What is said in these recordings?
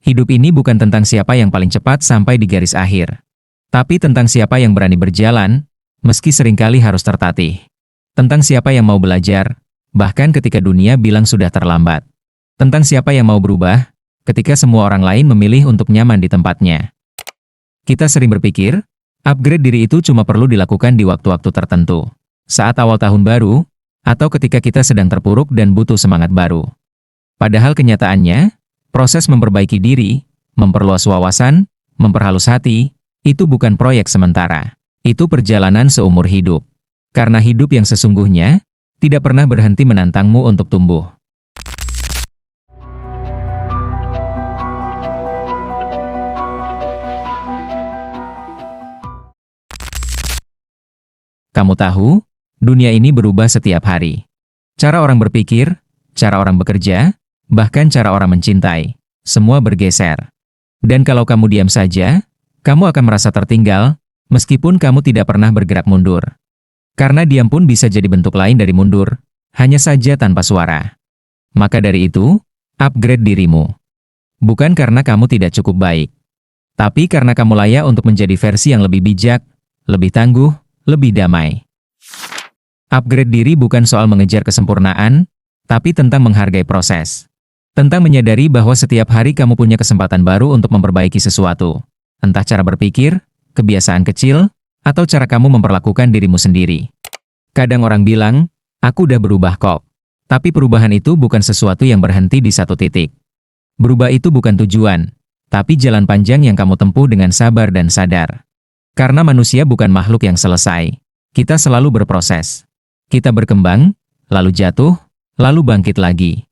Hidup ini bukan tentang siapa yang paling cepat sampai di garis akhir. Tapi tentang siapa yang berani berjalan, meski seringkali harus tertatih. Tentang siapa yang mau belajar, bahkan ketika dunia bilang sudah terlambat. Tentang siapa yang mau berubah, ketika semua orang lain memilih untuk nyaman di tempatnya. Kita sering berpikir, upgrade diri itu cuma perlu dilakukan di waktu-waktu tertentu. Saat awal tahun baru, atau ketika kita sedang terpuruk dan butuh semangat baru. Padahal kenyataannya, proses memperbaiki diri, memperluas wawasan, memperhalus hati, itu bukan proyek sementara. Itu perjalanan seumur hidup. Karena hidup yang sesungguhnya, tidak pernah berhenti menantangmu untuk tumbuh. Kamu tahu, dunia ini berubah setiap hari. Cara orang berpikir, cara orang bekerja, bahkan cara orang mencintai, semua bergeser. Dan kalau kamu diam saja, kamu akan merasa tertinggal, meskipun kamu tidak pernah bergerak mundur. Karena diam pun bisa jadi bentuk lain dari mundur, hanya saja tanpa suara. Maka dari itu, upgrade dirimu. Bukan karena kamu tidak cukup baik, tapi karena kamu layak untuk menjadi versi yang lebih bijak, lebih tangguh, lebih damai. Upgrade diri bukan soal mengejar kesempurnaan, tapi tentang menghargai proses. Tentang menyadari bahwa setiap hari kamu punya kesempatan baru untuk memperbaiki sesuatu. Entah cara berpikir, kebiasaan kecil, atau cara kamu memperlakukan dirimu sendiri. Kadang orang bilang, aku udah berubah kok. Tapi perubahan itu bukan sesuatu yang berhenti di satu titik. Berubah itu bukan tujuan, tapi jalan panjang yang kamu tempuh dengan sabar dan sadar. Karena manusia bukan makhluk yang selesai. Kita selalu berproses. Kita berkembang, lalu jatuh, lalu bangkit lagi.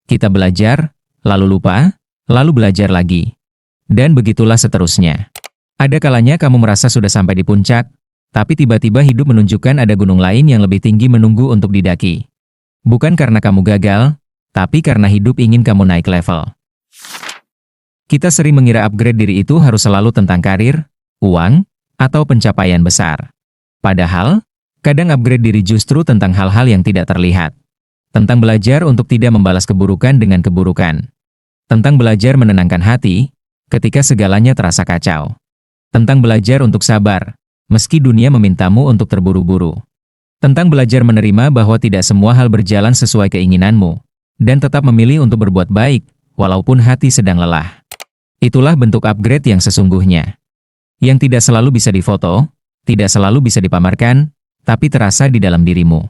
Kita belajar, lalu lupa, lalu belajar lagi. Dan begitulah seterusnya. Ada kalanya kamu merasa sudah sampai di puncak, tapi tiba-tiba hidup menunjukkan ada gunung lain yang lebih tinggi menunggu untuk didaki. Bukan karena kamu gagal, tapi karena hidup ingin kamu naik level. Kita sering mengira upgrade diri itu harus selalu tentang karir, uang, atau pencapaian besar. Padahal, kadang upgrade diri justru tentang hal-hal yang tidak terlihat. Tentang belajar untuk tidak membalas keburukan dengan keburukan. Tentang belajar menenangkan hati, ketika segalanya terasa kacau. Tentang belajar untuk sabar, meski dunia memintamu untuk terburu-buru. Tentang belajar menerima bahwa tidak semua hal berjalan sesuai keinginanmu, dan tetap memilih untuk berbuat baik, walaupun hati sedang lelah. Itulah bentuk upgrade yang sesungguhnya. Yang tidak selalu bisa difoto, tidak selalu bisa dipamerkan, tapi terasa di dalam dirimu.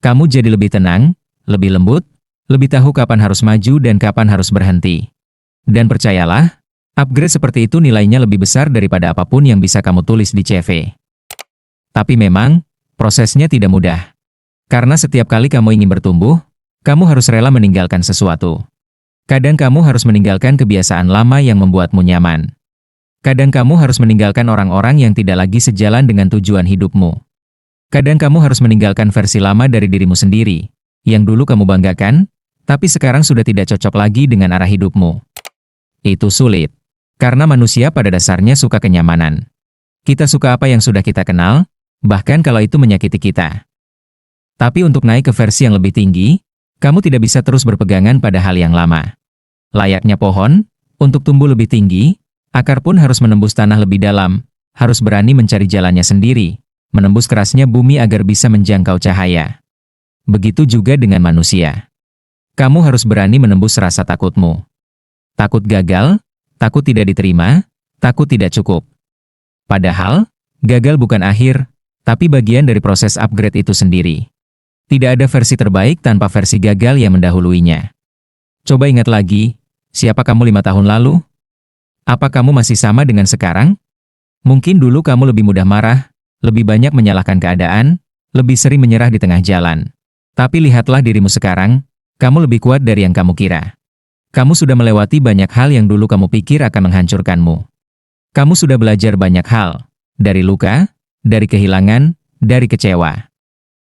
Kamu jadi lebih tenang, lebih lembut, lebih tahu kapan harus maju dan kapan harus berhenti. Dan percayalah, upgrade seperti itu nilainya lebih besar daripada apapun yang bisa kamu tulis di CV. Tapi memang, prosesnya tidak mudah. Karena setiap kali kamu ingin bertumbuh, kamu harus rela meninggalkan sesuatu. Kadang kamu harus meninggalkan kebiasaan lama yang membuatmu nyaman. Kadang kamu harus meninggalkan orang-orang yang tidak lagi sejalan dengan tujuan hidupmu. Kadang kamu harus meninggalkan versi lama dari dirimu sendiri, yang dulu kamu banggakan, tapi sekarang sudah tidak cocok lagi dengan arah hidupmu. Itu sulit, karena manusia pada dasarnya suka kenyamanan. Kita suka apa yang sudah kita kenal, bahkan kalau itu menyakiti kita. Tapi untuk naik ke versi yang lebih tinggi, kamu tidak bisa terus berpegangan pada hal yang lama. Layaknya pohon, untuk tumbuh lebih tinggi, akar pun harus menembus tanah lebih dalam, harus berani mencari jalannya sendiri, menembus kerasnya bumi agar bisa menjangkau cahaya. Begitu juga dengan manusia. Kamu harus berani menembus rasa takutmu. Takut gagal, takut tidak diterima, takut tidak cukup. Padahal, gagal bukan akhir, tapi bagian dari proses upgrade itu sendiri. Tidak ada versi terbaik tanpa versi gagal yang mendahuluinya. Coba ingat lagi, siapa kamu 5 tahun lalu? Apa kamu masih sama dengan sekarang? Mungkin dulu kamu lebih mudah marah, lebih banyak menyalahkan keadaan, lebih sering menyerah di tengah jalan. Tapi lihatlah dirimu sekarang, kamu lebih kuat dari yang kamu kira. Kamu sudah melewati banyak hal yang dulu kamu pikir akan menghancurkanmu. Kamu sudah belajar banyak hal, dari luka, dari kehilangan, dari kecewa.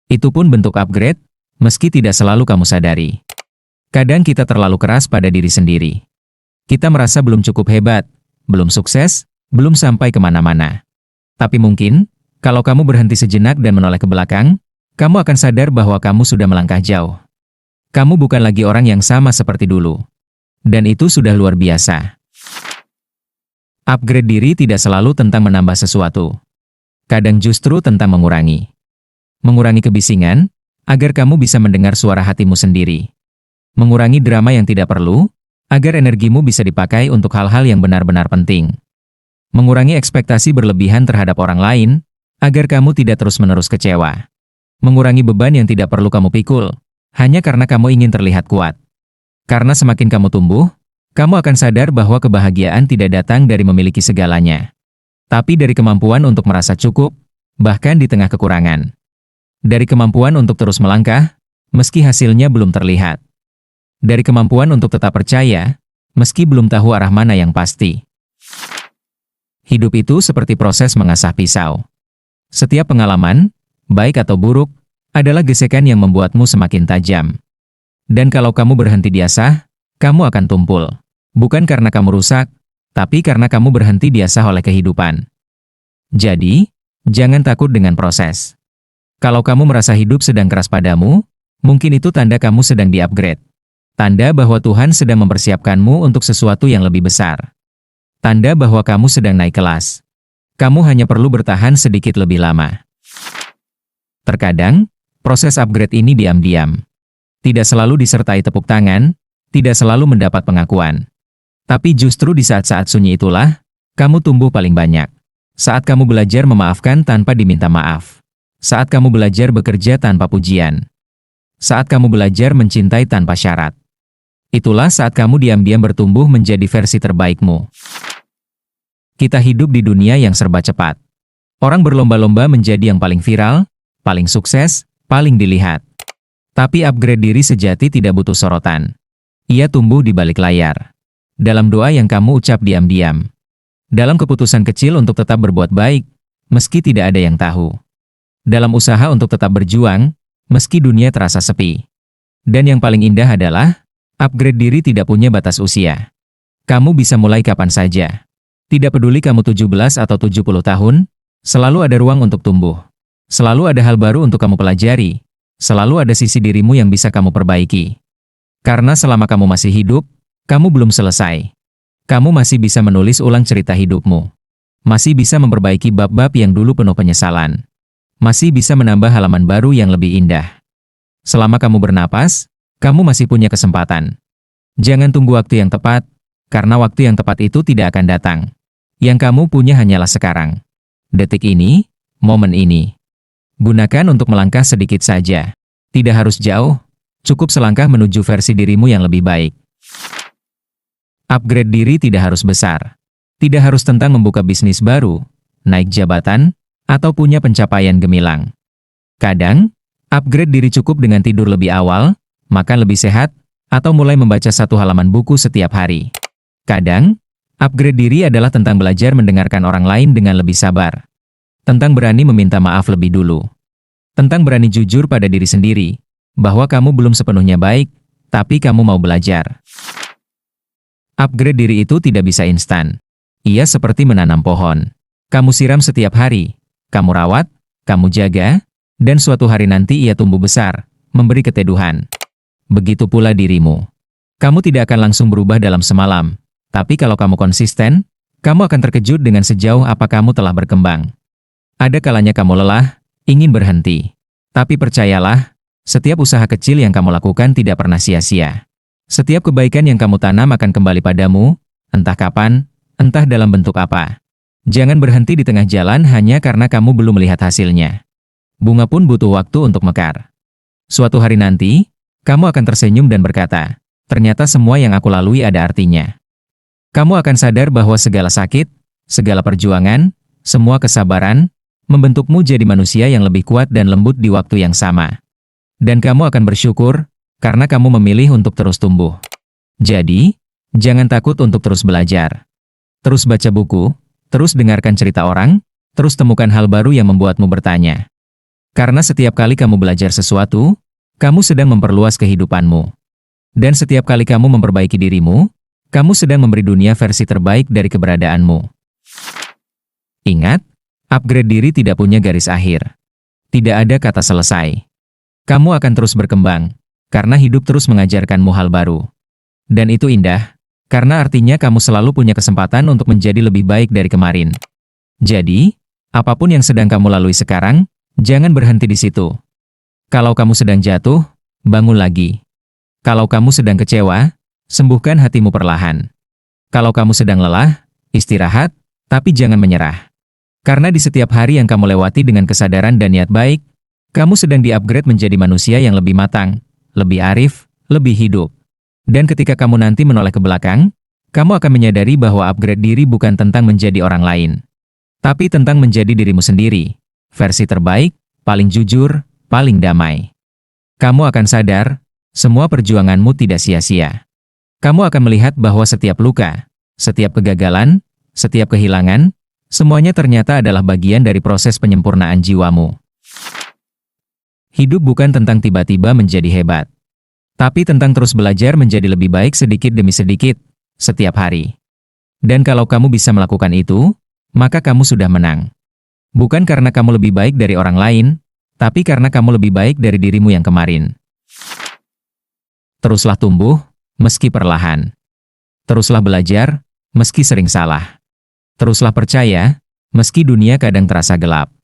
Itu pun bentuk upgrade, meski tidak selalu kamu sadari. Kadang kita terlalu keras pada diri sendiri. Kita merasa belum cukup hebat, belum sukses, belum sampai kemana-mana. Tapi mungkin, kalau kamu berhenti sejenak dan menoleh ke belakang, kamu akan sadar bahwa kamu sudah melangkah jauh. Kamu bukan lagi orang yang sama seperti dulu. Dan itu sudah luar biasa. Upgrade diri tidak selalu tentang menambah sesuatu. Kadang justru tentang mengurangi. Mengurangi kebisingan, agar kamu bisa mendengar suara hatimu sendiri. Mengurangi drama yang tidak perlu, agar energimu bisa dipakai untuk hal-hal yang benar-benar penting. Mengurangi ekspektasi berlebihan terhadap orang lain, agar kamu tidak terus-menerus kecewa. Mengurangi beban yang tidak perlu kamu pikul, hanya karena kamu ingin terlihat kuat. Karena semakin kamu tumbuh, kamu akan sadar bahwa kebahagiaan tidak datang dari memiliki segalanya, tapi dari kemampuan untuk merasa cukup, bahkan di tengah kekurangan. Dari kemampuan untuk terus melangkah, meski hasilnya belum terlihat. Dari kemampuan untuk tetap percaya, meski belum tahu arah mana yang pasti. Hidup itu seperti proses mengasah pisau. Setiap pengalaman, baik atau buruk, adalah gesekan yang membuatmu semakin tajam. Dan kalau kamu berhenti diasah, kamu akan tumpul. Bukan karena kamu rusak, tapi karena kamu berhenti diasah oleh kehidupan. Jadi, jangan takut dengan proses. Kalau kamu merasa hidup sedang keras padamu, mungkin itu tanda kamu sedang di-upgrade. Tanda bahwa Tuhan sedang mempersiapkanmu untuk sesuatu yang lebih besar. Tanda bahwa kamu sedang naik kelas. Kamu hanya perlu bertahan sedikit lebih lama. Terkadang, proses upgrade ini diam-diam. Tidak selalu disertai tepuk tangan, tidak selalu mendapat pengakuan. Tapi justru di saat-saat sunyi itulah, kamu tumbuh paling banyak. Saat kamu belajar memaafkan tanpa diminta maaf. Saat kamu belajar bekerja tanpa pujian. Saat kamu belajar mencintai tanpa syarat. Itulah saat kamu diam-diam bertumbuh menjadi versi terbaikmu. Kita hidup di dunia yang serba cepat. Orang berlomba-lomba menjadi yang paling viral, paling sukses, paling dilihat. Tapi upgrade diri sejati tidak butuh sorotan. Ia tumbuh di balik layar. Dalam doa yang kamu ucap diam-diam. Dalam keputusan kecil untuk tetap berbuat baik, meski tidak ada yang tahu. Dalam usaha untuk tetap berjuang, meski dunia terasa sepi. Dan yang paling indah adalah, upgrade diri tidak punya batas usia. Kamu bisa mulai kapan saja. Tidak peduli kamu 17 atau 70 tahun, selalu ada ruang untuk tumbuh. Selalu ada hal baru untuk kamu pelajari. Selalu ada sisi dirimu yang bisa kamu perbaiki. Karena selama kamu masih hidup, kamu belum selesai. Kamu masih bisa menulis ulang cerita hidupmu. Masih bisa memperbaiki bab-bab yang dulu penuh penyesalan. Masih bisa menambah halaman baru yang lebih indah. Selama kamu bernapas, kamu masih punya kesempatan. Jangan tunggu waktu yang tepat, karena waktu yang tepat itu tidak akan datang. Yang kamu punya hanyalah sekarang. Detik ini, momen ini. Gunakan untuk melangkah sedikit saja. Tidak harus jauh, cukup selangkah menuju versi dirimu yang lebih baik. Upgrade diri tidak harus besar. Tidak harus tentang membuka bisnis baru, naik jabatan, atau punya pencapaian gemilang. Kadang, upgrade diri cukup dengan tidur lebih awal, makan lebih sehat, atau mulai membaca satu halaman buku setiap hari. Kadang, upgrade diri adalah tentang belajar mendengarkan orang lain dengan lebih sabar. Tentang berani meminta maaf lebih dulu. Tentang berani jujur pada diri sendiri, bahwa kamu belum sepenuhnya baik, tapi kamu mau belajar. Upgrade diri itu tidak bisa instan. Ia seperti menanam pohon. Kamu siram setiap hari, kamu rawat, kamu jaga, dan suatu hari nanti ia tumbuh besar, memberi keteduhan. Begitu pula dirimu. Kamu tidak akan langsung berubah dalam semalam, tapi kalau kamu konsisten, kamu akan terkejut dengan sejauh apa kamu telah berkembang. Ada kalanya kamu lelah, ingin berhenti. Tapi percayalah, setiap usaha kecil yang kamu lakukan tidak pernah sia-sia. Setiap kebaikan yang kamu tanam akan kembali padamu, entah kapan, entah dalam bentuk apa. Jangan berhenti di tengah jalan hanya karena kamu belum melihat hasilnya. Bunga pun butuh waktu untuk mekar. Suatu hari nanti, kamu akan tersenyum dan berkata, ternyata semua yang aku lalui ada artinya. Kamu akan sadar bahwa segala sakit, segala perjuangan, semua kesabaran, membentukmu jadi manusia yang lebih kuat dan lembut di waktu yang sama. Dan kamu akan bersyukur, karena kamu memilih untuk terus tumbuh. Jadi, jangan takut untuk terus belajar. Terus baca buku, terus dengarkan cerita orang, terus temukan hal baru yang membuatmu bertanya. Karena setiap kali kamu belajar sesuatu, kamu sedang memperluas kehidupanmu. Dan setiap kali kamu memperbaiki dirimu, kamu sedang memberi dunia versi terbaik dari keberadaanmu. Ingat, upgrade diri tidak punya garis akhir. Tidak ada kata selesai. Kamu akan terus berkembang, karena hidup terus mengajarkanmu hal baru. Dan itu indah, Karena artinya kamu selalu punya kesempatan untuk menjadi lebih baik dari kemarin. Jadi, apapun yang sedang kamu lalui sekarang, jangan berhenti di situ. Kalau kamu sedang jatuh, bangun lagi. Kalau kamu sedang kecewa, sembuhkan hatimu perlahan. Kalau kamu sedang lelah, istirahat, tapi jangan menyerah. Karena di setiap hari yang kamu lewati dengan kesadaran dan niat baik, kamu sedang di-upgrade menjadi manusia yang lebih matang, lebih arif, lebih hidup. Dan ketika kamu nanti menoleh ke belakang, kamu akan menyadari bahwa upgrade diri bukan tentang menjadi orang lain, tapi tentang menjadi dirimu sendiri, versi terbaik, paling jujur, paling damai. Kamu akan sadar, semua perjuanganmu tidak sia-sia. Kamu akan melihat bahwa setiap luka, setiap kegagalan, setiap kehilangan, semuanya ternyata adalah bagian dari proses penyempurnaan jiwamu. Hidup bukan tentang tiba-tiba menjadi hebat, tapi tentang terus belajar menjadi lebih baik sedikit demi sedikit, setiap hari. Dan kalau kamu bisa melakukan itu, maka kamu sudah menang. Bukan karena kamu lebih baik dari orang lain, tapi karena kamu lebih baik dari dirimu yang kemarin. Teruslah tumbuh, meski perlahan. Teruslah belajar, meski sering salah. Teruslah percaya, meski dunia kadang terasa gelap.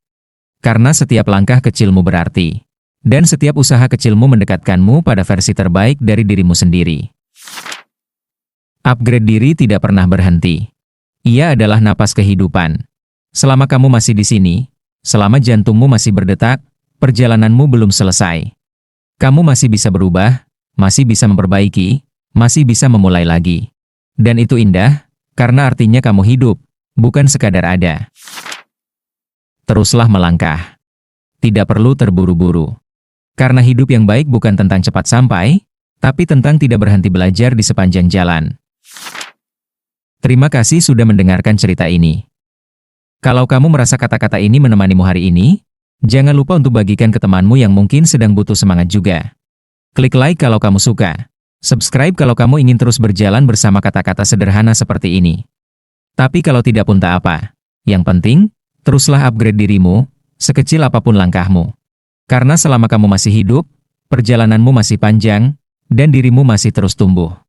Karena setiap langkah kecilmu berarti. Dan setiap usaha kecilmu mendekatkanmu pada versi terbaik dari dirimu sendiri. Upgrade diri tidak pernah berhenti. Ia adalah napas kehidupan. Selama kamu masih di sini, selama jantungmu masih berdetak, perjalananmu belum selesai. Kamu masih bisa berubah, masih bisa memperbaiki, masih bisa memulai lagi. Dan itu indah, karena artinya kamu hidup, bukan sekadar ada. Teruslah melangkah. Tidak perlu terburu-buru. Karena hidup yang baik bukan tentang cepat sampai, tapi tentang tidak berhenti belajar di sepanjang jalan. Terima kasih sudah mendengarkan cerita ini. Kalau kamu merasa kata-kata ini menemanimu hari ini, jangan lupa untuk bagikan ke temanmu yang mungkin sedang butuh semangat juga. Klik like kalau kamu suka. Subscribe kalau kamu ingin terus berjalan bersama kata-kata sederhana seperti ini. Tapi kalau tidak pun tak apa. Yang penting, teruslah upgrade dirimu, sekecil apapun langkahmu. Karena selama kamu masih hidup, perjalananmu masih panjang, dan dirimu masih terus tumbuh.